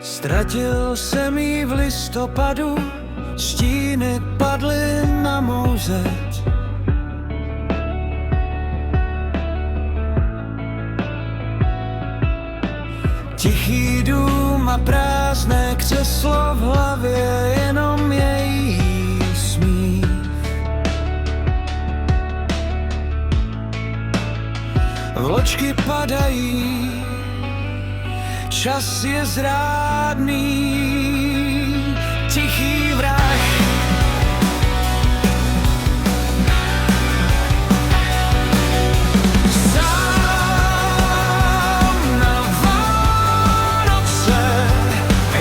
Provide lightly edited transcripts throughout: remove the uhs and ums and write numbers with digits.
Ztratil jsem jí v listopadu, stíny padly na mou zeď. Tichý dům a prázdné křeslo v hlavě, jenom její smích. Vločky padají, čas je zrádný, tichý vrah. Sám na Vánoce,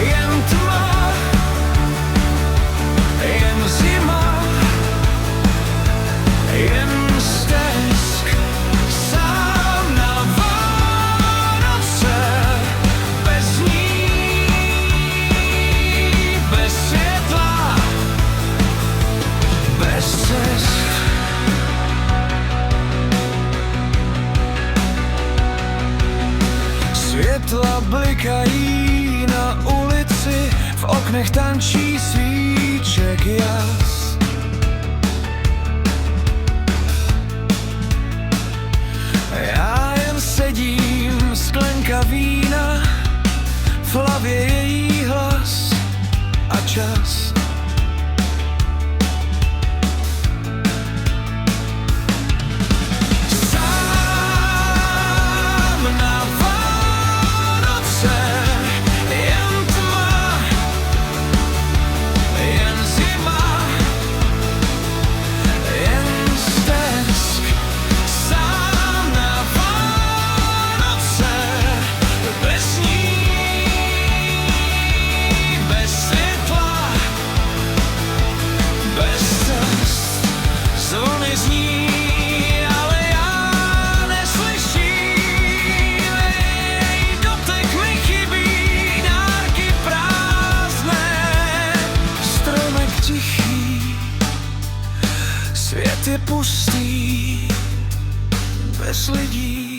jen tma, jen zima, jen stesk. Sám na Vánoce, bez ní, bez světla, bez cest. Světla blikají na ulici, v oknech tančí svíček jas. Já jen sedím, sklenka vína, v hlavě její hlas a čas. Sám na Vánoce, jen tma, jen zima, jen stesk. Sám na Vánoce, bez ní, bez světla, bez cest. Zvony zní, ale já neslyším. Její dotek mi chybí, dárky prázdné, stromek tichý, svět je pustý, bez lidí.